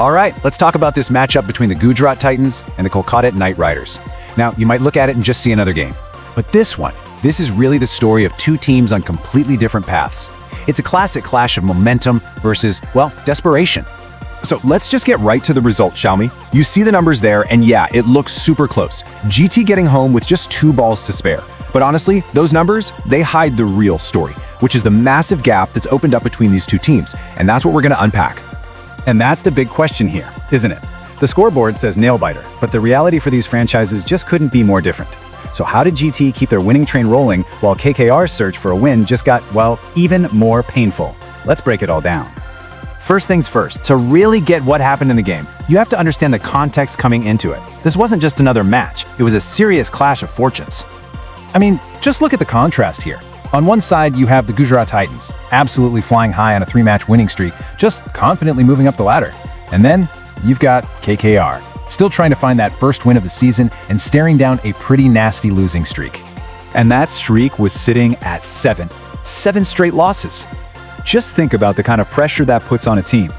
All right, let's talk about this matchup between the Gujarat Titans and the Kolkata Knight Riders. Now, you might look at it and just see another game. But this is really the story of two teams on completely different paths. It's a classic clash of momentum versus, well, desperation. So let's just get right to the result, shall we? You see the numbers there, and yeah, it looks super close. GT getting home with just 2 balls to spare. But honestly, those numbers, they hide the real story, which is the massive gap that's opened up between these two teams, and that's what we're going to unpack. And that's the big question here, isn't it? The scoreboard says nail-biter, but the reality for these franchises just couldn't be more different. So how did GT keep their winning train rolling while KKR's search for a win just got, well, even more painful? Let's break it all down. First things first, to really get what happened in the game, you have to understand the context coming into it. This wasn't just another match, it was a serious clash of fortunes. I mean, just look at the contrast here. On one side, you have the Gujarat Titans, absolutely flying high on a 3-match winning streak, just confidently moving up the ladder. And then, you've got KKR, still trying to find that first win of the season and staring down a pretty nasty losing streak. And that streak was sitting at 7 straight losses. Just think about the kind of pressure that puts on a team.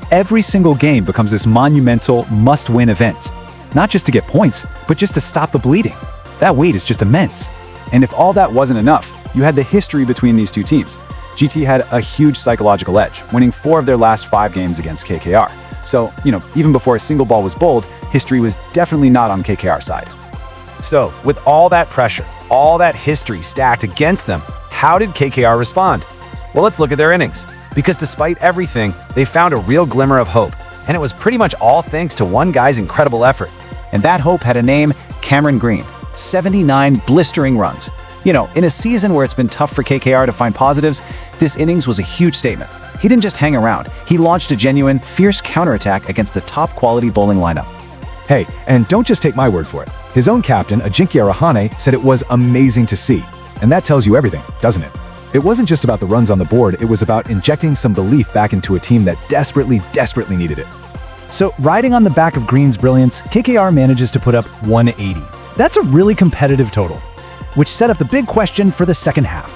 Every single game becomes this monumental, must-win event. Not just to get points, but just to stop the bleeding. That weight is just immense. And if all that wasn't enough, you had the history between these two teams. GT had a huge psychological edge, winning 4 of their last 5 games against KKR. So, even before a single ball was bowled, history was definitely not on KKR's side. So, with all that pressure, all that history stacked against them, how did KKR respond? Well, let's look at their innings. Because despite everything, they found a real glimmer of hope. And it was pretty much all thanks to one guy's incredible effort. And that hope had a name, Cameron Green. 79 blistering runs. In a season where it's been tough for KKR to find positives, this innings was a huge statement. He didn't just hang around. He launched a genuine, fierce counterattack against the top-quality bowling lineup. Hey, and don't just take my word for it. His own captain, Ajinkya Rahane, said it was amazing to see. And that tells you everything, doesn't it? It wasn't just about the runs on the board, it was about injecting some belief back into a team that desperately needed it. So, riding on the back of Green's brilliance, KKR manages to put up 180. That's a really competitive total, which set up the big question for the second half.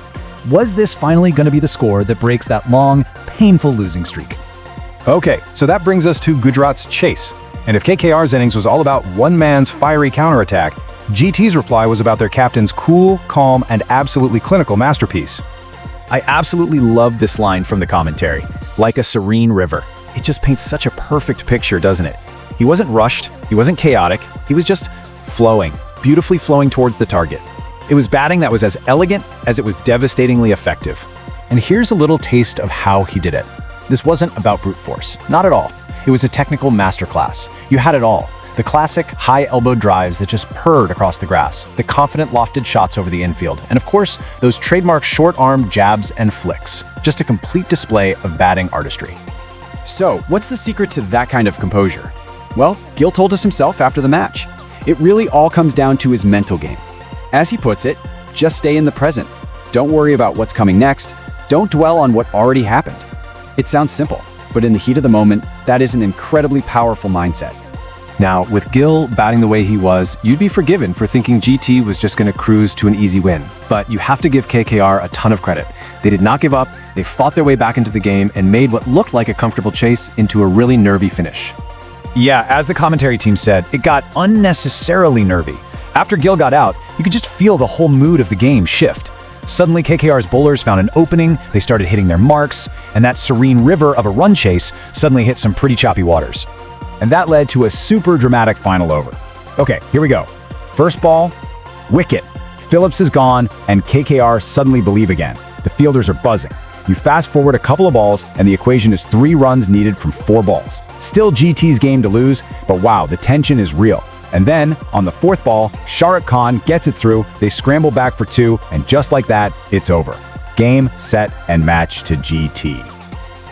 Was this finally going to be the score that breaks that long, painful losing streak? Okay, so that brings us to Gujarat's chase. And if KKR's innings was all about one man's fiery counterattack, GT's reply was about their captain's cool, calm, and absolutely clinical masterpiece. I absolutely love this line from the commentary. Like a serene river. It just paints such a perfect picture, doesn't it? He wasn't rushed, he wasn't chaotic, he was just flowing, beautifully flowing towards the target. It was batting that was as elegant as it was devastatingly effective. And here's a little taste of how he did it. This wasn't about brute force, not at all. It was a technical masterclass. You had it all. The classic high-elbow drives that just purred across the grass, the confident lofted shots over the infield, and of course, those trademark short-arm jabs and flicks. Just a complete display of batting artistry. So, what's the secret to that kind of composure? Well, Gil told us himself after the match. It really all comes down to his mental game. As he puts it, just stay in the present. Don't worry about what's coming next. Don't dwell on what already happened. It sounds simple, but in the heat of the moment, that is an incredibly powerful mindset. Now, with Gil batting the way he was, you'd be forgiven for thinking GT was just going to cruise to an easy win. But you have to give KKR a ton of credit. They did not give up, they fought their way back into the game and made what looked like a comfortable chase into a really nervy finish. Yeah, as the commentary team said, it got unnecessarily nervy. After Gil got out, you could just feel the whole mood of the game shift. Suddenly, KKR's bowlers found an opening, they started hitting their marks, and that serene river of a run chase suddenly hit some pretty choppy waters. And that led to a super dramatic final over. Okay, here we go. First ball, wicket. Phillips is gone, and KKR suddenly believe again. The fielders are buzzing. You fast forward a couple of balls, and the equation is 3 runs needed from 4 balls. Still GT's game to lose, but wow, the tension is real. And then, on the 4th ball, Shahrukh Khan gets it through, they scramble back for 2, and just like that, it's over. Game, set, and match to GT.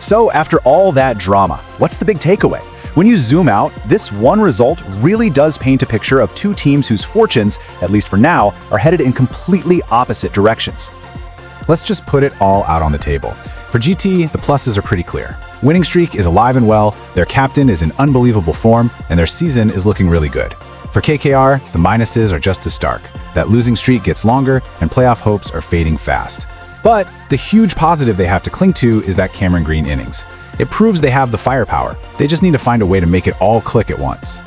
So after all that drama, what's the big takeaway? When you zoom out, this one result really does paint a picture of two teams whose fortunes, at least for now, are headed in completely opposite directions. Let's just put it all out on the table. For GT, the pluses are pretty clear. Winning streak is alive and well, their captain is in unbelievable form, and their season is looking really good. For KKR, the minuses are just as stark. That losing streak gets longer, and playoff hopes are fading fast. But the huge positive they have to cling to is that Cameron Green innings. It proves they have the firepower. They just need to find a way to make it all click at once.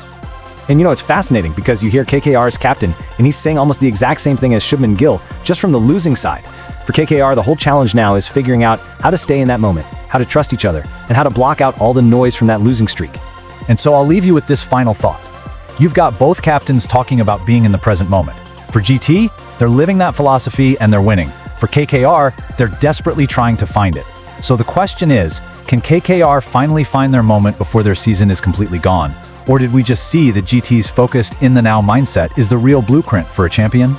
And it's fascinating because you hear KKR's captain, and he's saying almost the exact same thing as Shubman Gill, just from the losing side. For KKR, the whole challenge now is figuring out how to stay in that moment, how to trust each other, and how to block out all the noise from that losing streak. And so I'll leave you with this final thought. You've got both captains talking about being in the present moment. For GT, they're living that philosophy and they're winning. For KKR, they're desperately trying to find it. So the question is, can KKR finally find their moment before their season is completely gone? Or did we just see that GT's focused in the now mindset is the real blueprint for a champion?